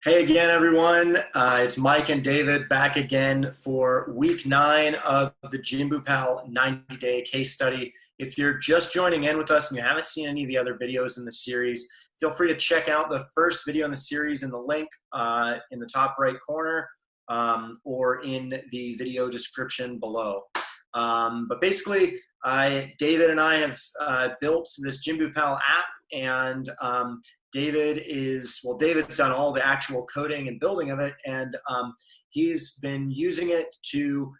Hey again, everyone. It's Mike and David back again for week 9 of the JinbuPal 90-day case study. If you're just joining in with us and you haven't seen any of the other videos in the series, feel free to check out the first video in the series in the link in the top right corner or in the video description below. But basically, David and I have built this JinbuPal app, and David's done all the actual coding and building of it, and he's been using it to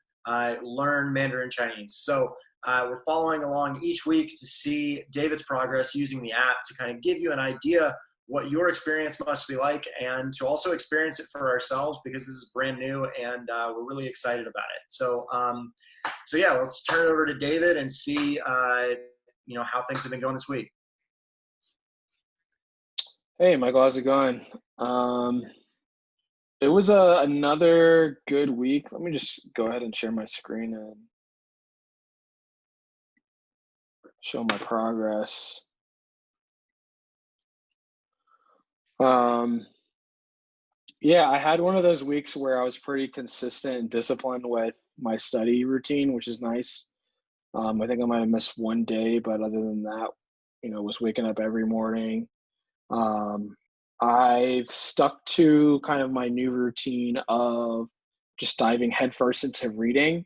learn Mandarin Chinese. So we're following along each week to see David's progress using the app to kind of give you an idea what your experience must be like, and to also experience it for ourselves because this is brand new and we're really excited about it. So yeah, let's turn it over to David and see how things have been going this week. Hey, Michael, how's it going? It was another good week. Let me just go ahead and share my screen and show my progress. Yeah, I had one of those weeks where I was pretty consistent and disciplined with my study routine, which is nice. I think I might have missed one day, but other than that, was waking up every morning. I've stuck to kind of my new routine of just diving headfirst into reading.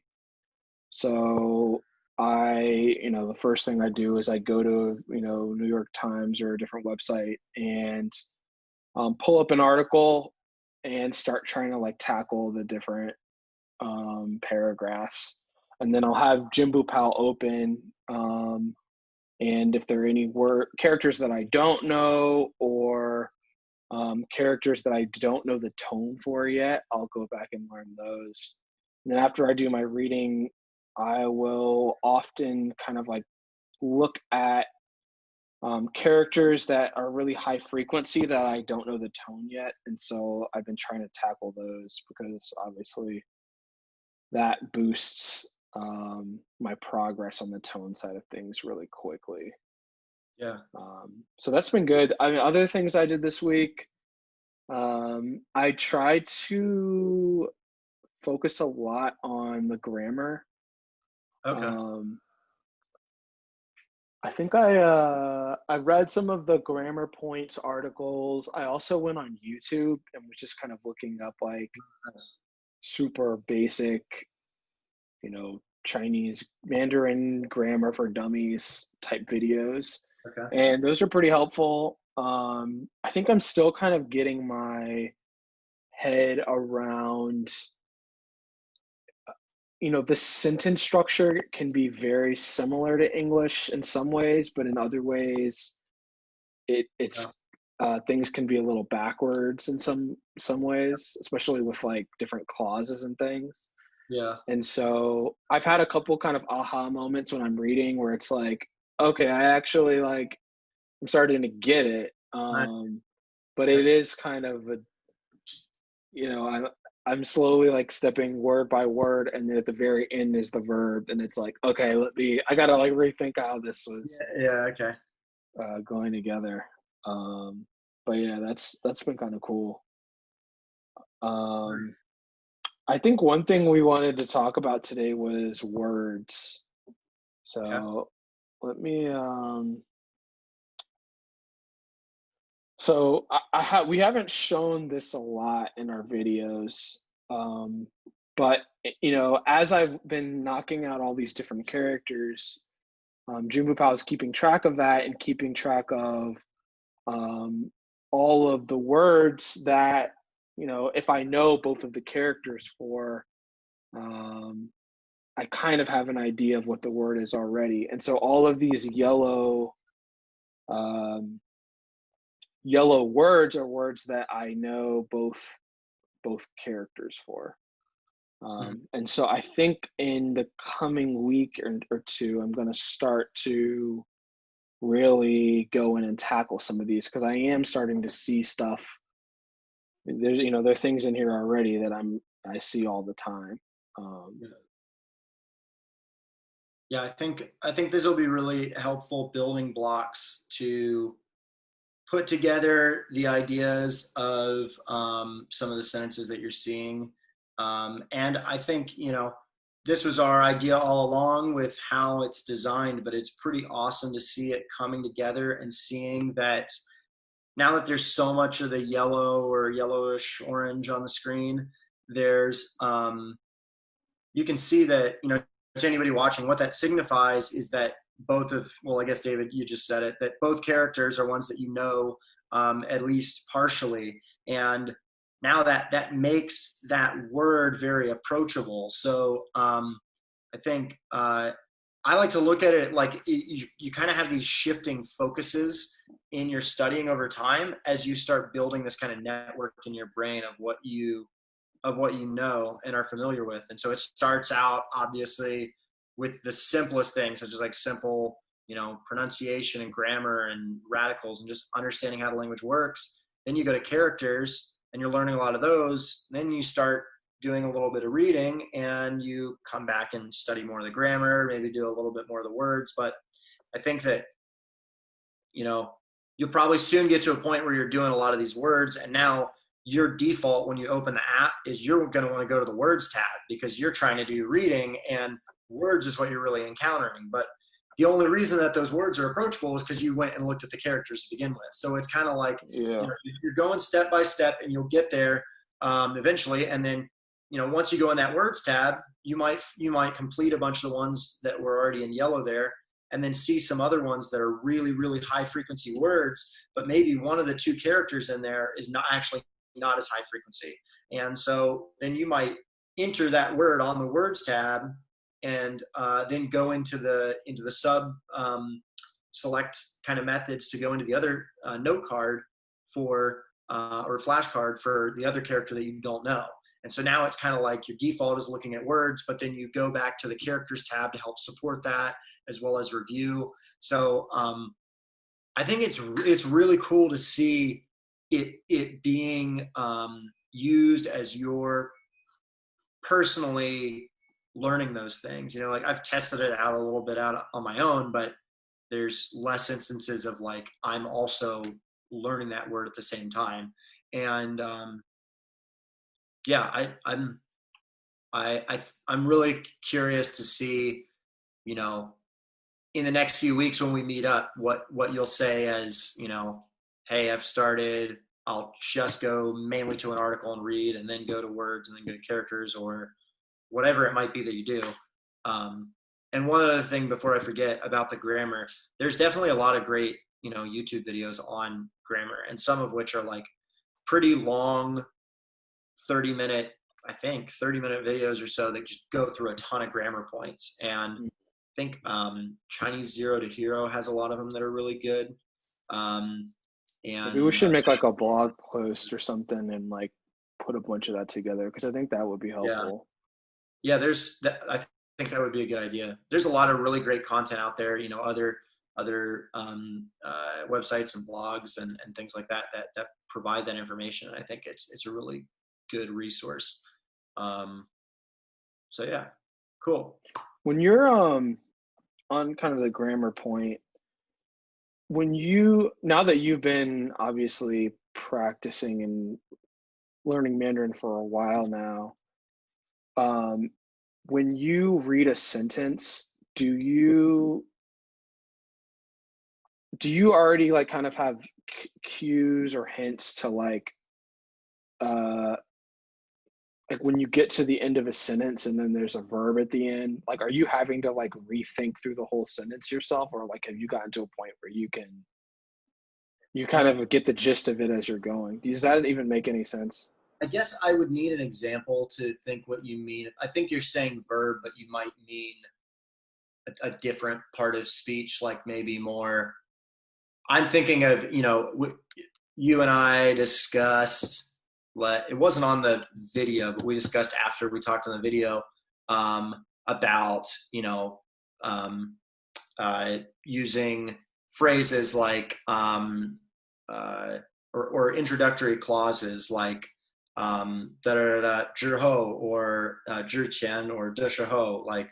So the first thing I do is I go to, New York Times or a different website and pull up an article and start trying to like tackle the different paragraphs. And then I'll have JinbuPal open. And if there are any characters that I don't know or characters that I don't know the tone for yet, I'll go back and learn those. And then after I do my reading, I will often kind of like look at characters that are really high frequency that I don't know the tone yet. And so I've been trying to tackle those because obviously that boosts my progress on the tone side of things really quickly. Yeah. So that's been good. I mean, other things I did this week, I tried to focus a lot on the grammar. Okay. I think I read some of the grammar points articles. I also went on YouTube and was just kind of looking up like Nice. super basic, Chinese Mandarin grammar for dummies type videos. Okay. And those are pretty helpful. I think I'm still kind of getting my head around, the sentence structure can be very similar to English in some ways, but in other ways, it's things can be a little backwards in some ways, especially with like different clauses and things. Yeah. And so I've had a couple kind of aha moments when I'm reading where it's like, okay, I actually like I'm starting to get it. Nice. But it is kind of I'm slowly like stepping word by word, and then at the very end is the verb, and it's like, okay, I gotta like rethink how this was Yeah. Okay. going together. But yeah, that's been kind of cool. I think one thing we wanted to talk about today was words. Okay. So let me so we haven't shown this a lot in our videos, but as I've been knocking out all these different characters, JinbuPal is keeping track of that and keeping track of all of the words that if I know both of the characters for, I kind of have an idea of what the word is already. And so all of these um, yellow words are words that I know both characters for. And so I think in the coming week or two, I'm going to start to really go in and tackle some of these because I am starting to see stuff. There are things in here already that I see all the time. Yeah, I think this will be really helpful building blocks to put together the ideas of some of the sentences that you're seeing. And I think, this was our idea all along with how it's designed, but it's pretty awesome to see it coming together and seeing that now that there's so much of the yellow or yellowish orange on the screen, there's, you can see that, to anybody watching, what that signifies is that I guess, David, you just said it, that both characters are ones that at least partially. And now that makes that word very approachable. So I think I like to look at it like you kind of have these shifting focuses in your studying over time as you start building this kind of network in your brain of what you know and are familiar with. And so it starts out obviously with the simplest things, such as like simple, pronunciation and grammar and radicals and just understanding how the language works. Then you go to characters and you're learning a lot of those. Then you start doing a little bit of reading and you come back and study more of the grammar, maybe do a little bit more of the words. But I think that, you'll probably soon get to a point where you're doing a lot of these words, and now your default when you open the app is you're going to want to go to the words tab because you're trying to do reading, and words is what you're really encountering. But the only reason that those words are approachable is because you went and looked at the characters to begin with. So it's kind of like, you're going step by step and you'll get there eventually. And then, once you go in that words tab, you might complete a bunch of the ones that were already in yellow there, and then see some other ones that are really, really high frequency words, but maybe one of the two characters in there is not as high frequency. And so then you might enter that word on the words tab and then go into the sub select kind of methods to go into the other note card or flashcard for the other character that you don't know. And so now it's kind of like your default is looking at words, but then you go back to the characters tab to help support that as well as review. So I think it's really cool to see it being used as you're personally learning those things. Like I've tested it out a little bit out on my own, but there's less instances of like I'm also learning that word at the same time. And I'm really curious to see, in the next few weeks when we meet up, what you'll say as, hey, I'll just go mainly to an article and read, and then go to words, and then go to characters, or whatever it might be that you do. And one other thing before I forget about the grammar, there's definitely a lot of great, YouTube videos on grammar, and some of which are like pretty long, 30-minute videos or so that just go through a ton of grammar points. And I think Chinese Zero to Hero has a lot of them that are really good. And maybe we should make like a blog post or something and like put a bunch of that together, because I think that would be helpful. Yeah, I think that would be a good idea. There's a lot of really great content out there, other websites and blogs and things like that provide that information. And I think it's a really good resource. So yeah, cool. When you're on kind of the grammar point, now that you've been obviously practicing and learning Mandarin for a while now, when you read a sentence, do you already like kind of have cues or hints to like when you get to the end of a sentence and then there's a verb at the end, like are you having to like rethink through the whole sentence yourself, or like have you gotten to a point where you kind of get the gist of it as you're going? Does that even make any sense? I guess I would need an example to think what you mean. I think you're saying verb, but you might mean a different part of speech, like maybe more. I'm thinking of, you and I discussed, it wasn't on the video, but we discussed after we talked on the video about, using phrases like, or introductory clauses like, da da da zhi hou, or zhi qian, or de shi hou, like,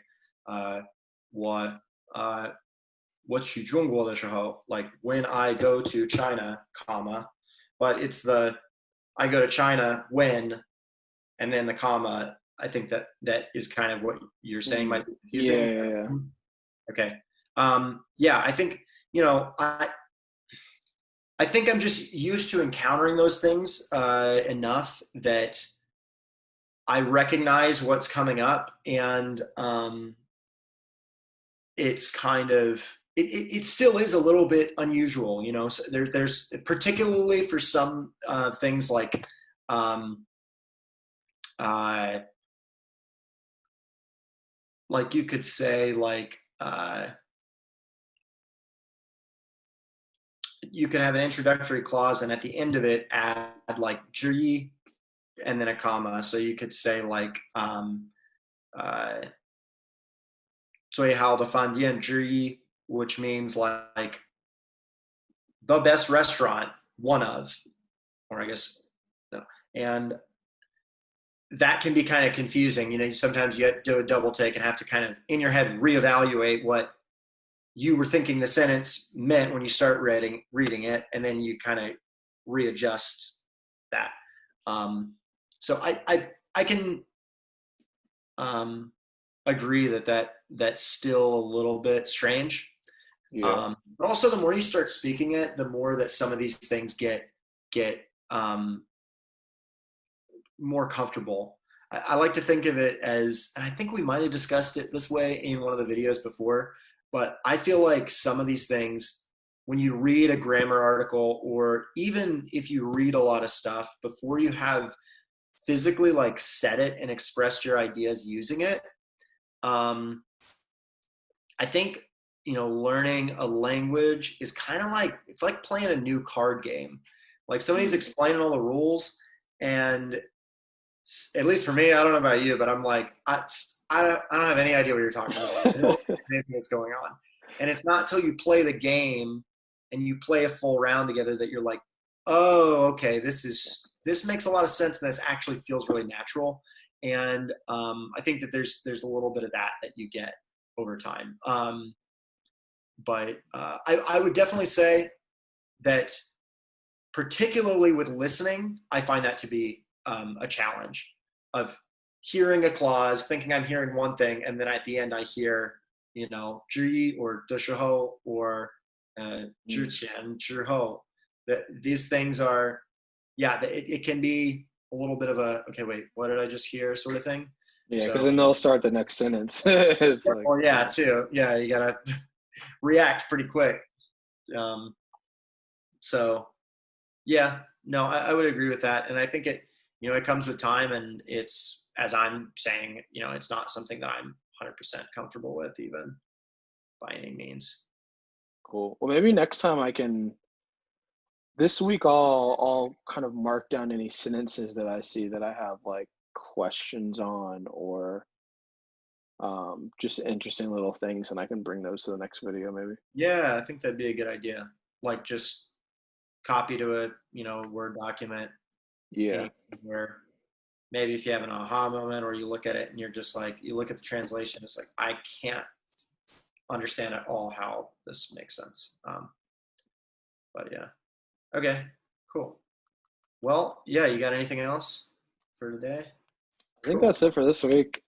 what, 我去中国的时候, like when I go to China, comma, but it's the I go to China when, and then the comma. I think that is kind of what you're saying might be confusing. Yeah, yeah, yeah. Okay. Yeah, I think, you know, I think I'm just used to encountering those things enough that I recognize what's coming up, and it's kind of it still is a little bit unusual, you know. So there's particularly for some things um, uh, like you could say you can have an introductory clause, and at the end of it add like 之一 and then a comma. So you could say like 最好的饭店之一, which means like the best restaurant, one of, or I guess no. And that can be kind of confusing. You know, sometimes you have to do a double take and have to kind of in your head reevaluate what you were thinking the sentence meant when you start reading it, and then you kind of readjust that. So I can agree that's still a little bit strange. Yeah. But also, the more you start speaking it, the more that some of these things get more comfortable. I like to think of it as, and I think we might have discussed it this way in one of the videos before, but I feel like some of these things, when you read a grammar article, or even if you read a lot of stuff, before you have physically like said it and expressed your ideas using it, I think, you know, learning a language is kind of like, it's like playing a new card game. Like somebody's explaining all the rules, and at least for me, I don't know about you, but I'm like, I don't have any idea what you're talking about. I don't know anything that's going on. And it's not until you play the game and you play a full round together that you're like, oh, okay, this makes a lot of sense, and this actually feels really natural. And I think that there's a little bit of that you get over time. But I would definitely say that, particularly with listening, I find that to be a challenge of hearing a clause, thinking I'm hearing one thing, and then at the end I hear, you know, 之一 or 的时候 or 之前之后. That these things are, yeah, it can be a little bit of a, okay, wait, what did I just hear sort of thing. Yeah, because So, then they'll start the next sentence. It's like, well, yeah, too. Yeah, you gotta react pretty quick. So yeah, no, I would agree with that. And I think it, you know, it comes with time, and it's, as I'm saying, you know, it's not something that I'm 100% comfortable with even by any means. cool. Well, maybe next time I can. This week I'll kind of mark down any sentences that I see that I have like questions on, or just interesting little things, and I can bring those to the next video maybe. Yeah, I think that'd be a good idea. Like just copy to a, you know, Word document, Yeah. anything where maybe if you have an aha moment, or you look at it and you're just like, you look at the translation, it's like, I can't understand at all how this makes sense. But yeah. Okay, cool. Well, yeah, you got anything else for today? I think Cool. that's it for this week.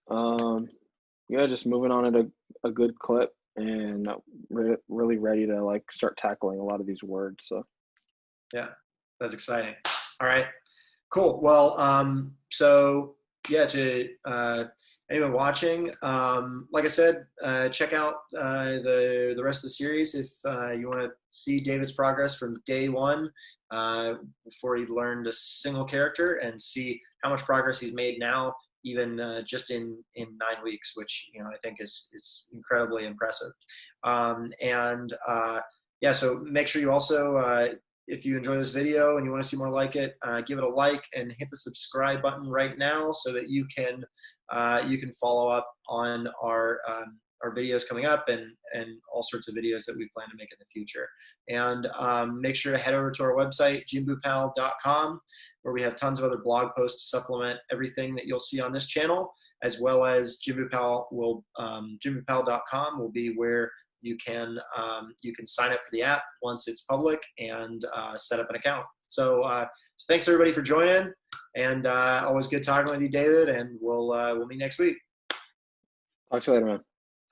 Yeah, just moving on at a good clip, and really ready to like start tackling a lot of these words. So Yeah, that's exciting. All right, cool. Well, so yeah, to anyone watching, like I said, check out the rest of the series if you want to see David's progress from day one, before he learned a single character, and see how much progress he's made now, even just in 9 weeks, which, you know, I think is incredibly impressive. And yeah, so make sure you also, if you enjoy this video and you want to see more like it, give it a like and hit the subscribe button right now, so that you can follow up on our videos coming up, and all sorts of videos that we plan to make in the future. And make sure to head over to our website, JinbuPal.com, where we have tons of other blog posts to supplement everything that you'll see on this channel, as well as JinbuPal.com will be where you can sign up for the app once it's public and set up an account. So thanks everybody for joining, and always good talking with you, David. And we'll meet next week. Talk to you later, man.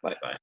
Bye. Bye.